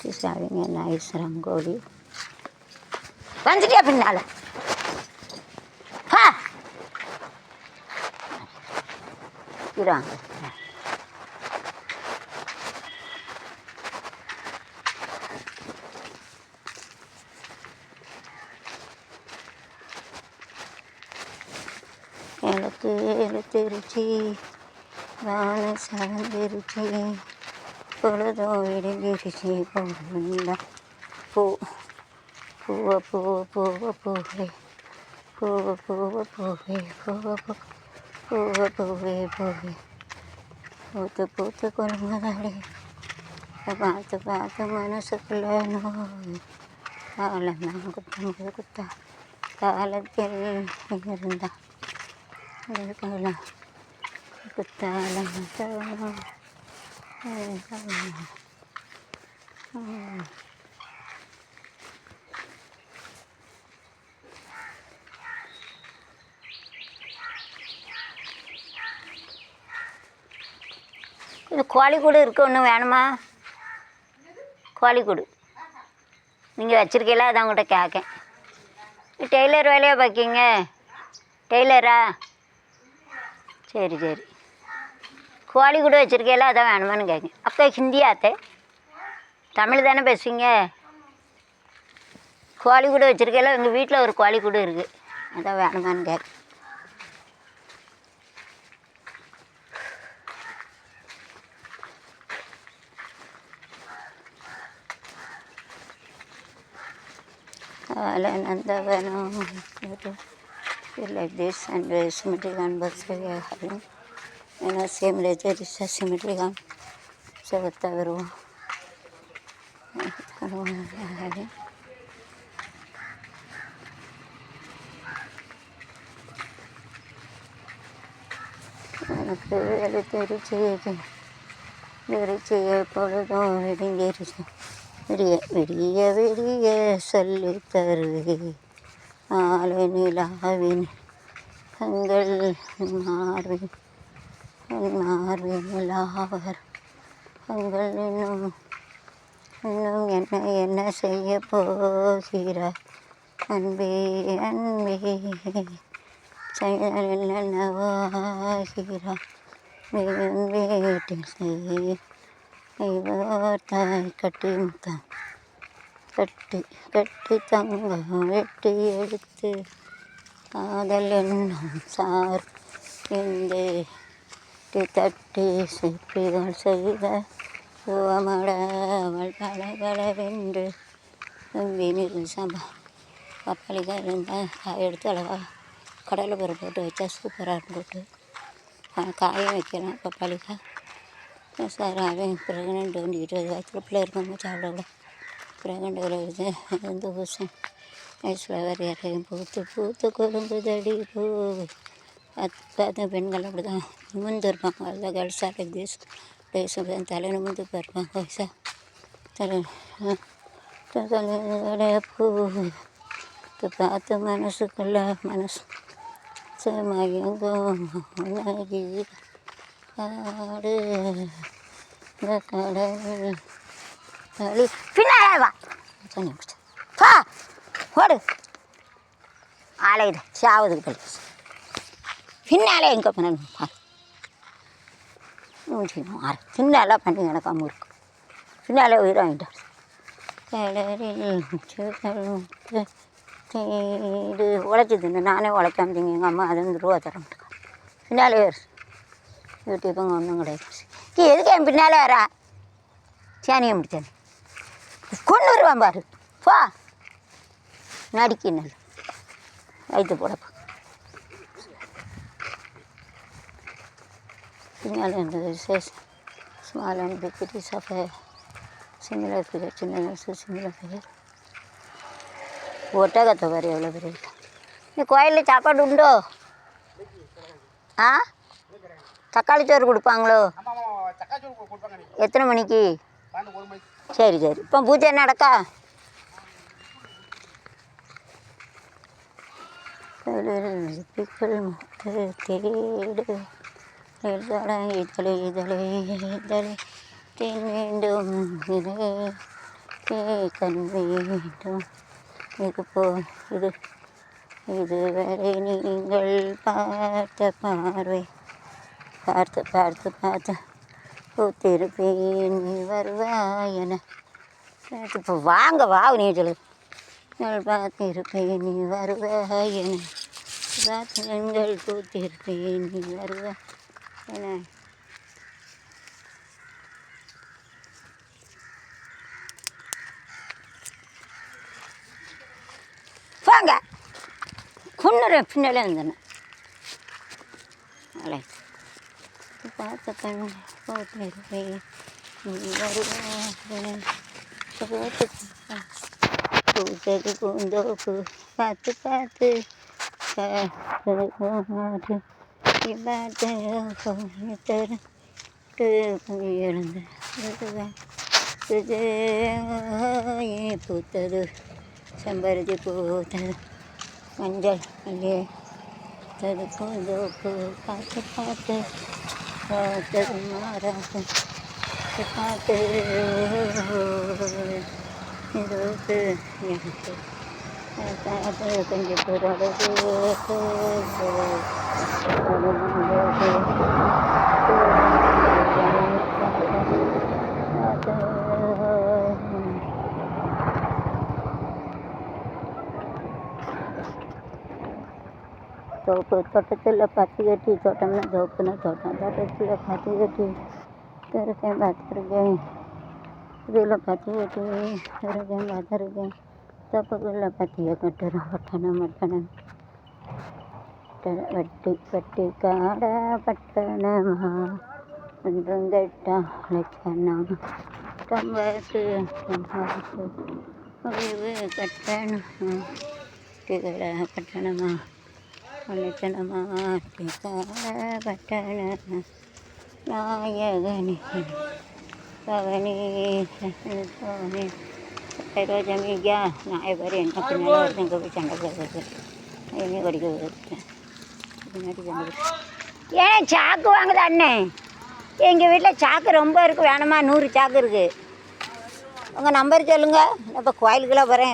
He's having a nice rangoli. வந்துட்டியா பின்னால பா இறாங்க எனக்கு எழுத்திருச்சி வான சார்ந்திருச்சி பொழுதோ விடுங்கிருச்சி பொருந்தா பூ பூவ பூவ பூவ பூவே பூவ பூவ பூவே பூவ பூ பூவ பூவே பூவே பூத்து பூத்து கொள்முதலே பார்த்து பார்த்து மனசுக்குள்ள நோய் காலம் நான் குத்தம் குத்தா காலத்தில் இருந்தா அதுக்கெல்லாம் குத்தாலம் இது கோழிக்கூடு இருக்குது ஒன்று வேணுமா கோழிக்கூடு நீங்கள் வச்சுருக்கீங்களா அதான் உங்கள்கிட்ட கேட்கேன் டெய்லர் வேலையாக பார்க்கிங்க டெய்லரா சரி சரி கோழிக்கூடு வச்சுருக்கீங்களா அதான் வேணுமான்னு கேட்கேன் அப்போ ஹிந்தியா அத்தை தமிழ் தானே பேசுவீங்க கோழிக்கூடு வச்சுருக்கீங்களா எங்கள் வீட்டில் ஒரு கோழிக்கூடு இருக்குது அதான் வேணுமான்னு கேட்கேன் Nandavano, like this, and symmetry gun books we are having. Same ledger is a symmetry gun. So, whatever having. விடிய விடிய விடிய சொல்லி தருவே ஆலை நிலாவின் கண்கள் மார்பின் நிலாவர் கண்கள் இன்னும் என்ன செய்ய போகிறார் அன்பே அன்பே என்னவாகிறார் மேலும் வீட்டில் செய்ய தாய் கட்டி முத்தம் கட்டி கட்டி தங்கம் வெட்டி எடுத்து காதல் என்னும் சார் இந்த தட்டி சிற்பிகள் செய்த சுவமட அவள் பலபலவென்று நம்பினில் சம்பா பப்பாளிக்காய் இருந்தால் காய் எடுத்து அழகா கடலை பருப்பு போட்டு வச்சா சூப்பராக இருக்கும் போட்டு காயும் வைக்கலாம் பப்பாளிக்காய் சார் அவன் ப்ரெக்னென்ட் வந்துக்கிட்டு வயிற்றுல பிள்ளை இருக்கும்போது சாப்பிடக்கூடாது ப்ரெக்னென்ட் வருது வந்து பூசம் வயசில் வேறு யாரையும் பூத்து பூத்து கொழும்புதடி பூ பார்த்து பெண்கள் அப்படி தான் நிமிர்ந்து இருப்பாங்க அதில் கேர்ள்ஸாக லைக் திஸ் டேஸ் தலை நிமிர்ந்து இருப்பாங்க வயசாக தலை பூ பார்த்து மனசுக்குள்ள மனசு மயங்கும் காடு கடல் களி பின்னாலே வா பா ஓடு ஆலையிட சாவதுக்கு பள்ளி பின்னாலே எங்கே பண்ணணும் ஆறு பின்னாலாம் பண்ணி நடக்காமல் இருக்கும் பின்னாலே உயிர் வாங்கிட்டார் கடலில் தேடு உழைச்சிது நானே உழைக்காமட்டிங்க எங்கள் அம்மா அது ரூபா தர மாட்டேங்க பின்னாலே யூடியூப்புங்க ஒன்றும் கிடையாது எதுக்கு என் பின்னாலே வரா சேனியை முடித்தேன் கொண்டு வருவான் பாரு பா நடிக்க நல்ல வயிற்று போடப்பா பின்னால் இருந்தது small and big is of similar figure சின்ன சிமிலர் ஃபிகர் ஒட்டகத்தை பாரு எவ்வளோ பெரிய இந்த கோயிலில் சாப்பாடு உண்டோ ஆ தக்காளி சோறு கொடுப்பாங்களோ எத்தனை மணிக்கு சரி சரி இப்போ பூஜை நடக்கா தேடு இதழை இதழை இதழை இதழை தேன் வேண்டும் கண் வேண்டும் இது போ இது இதுவரை நீங்கள் பார்த்த பார்வை பார்த்து பார்த்து பார்த்து பூத்திருப்பேன் நீ வருவாயன இப்போ வாங்க வா நீ சொல்லு நீங்கள் பார்த்திருப்பேன் நீ வருவாயன பிரார்த்தனைகள் பூத்திருப்பேன் நீ வருவா என வாங்க குன்னுறேன் பின்னாலே இருந்தேன் அலை பார்த்த கண் போட்டிருப்பேன் நீ வருவாயன பூத்தது பூந்தோப்பு பார்த்து பார்த்து பூத்தது செம்பருத்தி பூத்தது மஞ்சள் மல்லிகை தது பூந்தோப்பு பார்த்து பார்த்து பார்த்தது மாறாது பார்த்து இருபது எனக்கு கொஞ்சம் பொருளவு தோப்பு தோட்டத்தில் பத்து கட்டி தோட்டம்னா தோப்புனா தோட்டம் தோட்டத்தில் பத்து கட்டி இருக்கேன் பார்த்துருக்கேன் இதில் பத்து கட்டி இருக்கேன் பார்த்துருக்கேன் தோப்புக்குள்ள பத்தியை கட்டுறோம் பட்டணம் பட்டணம் வட்டி வட்டி காட பட்டணமா ஒன்றும் கெட்டா லட்சணம் கம்பத்து முடிவு கட்டணம் டீக்கடை பட்டணமா லட்சணமா டீக்காட பட்டணம் நாயகனி பவனி சோனி ரோஜா மீடியா நாயை பேர் என்ன பின்னாடி ஒருத்தங்க போய் சண்டை போடுறது என்னையும் கடிக்க வச்சுட்டேன் பின்னாடி சண்டை ஏன் சாக்கு வாங்குதா அண்ணே எங்கள் வீட்டில் சாக்கு ரொம்ப இருக்குது வேணுமா 100 சாக்கு இருக்குது உங்கள் நம்பர் சொல்லுங்கள் இப்போ கோயிலுக்கெல்லாம் போகிறேன்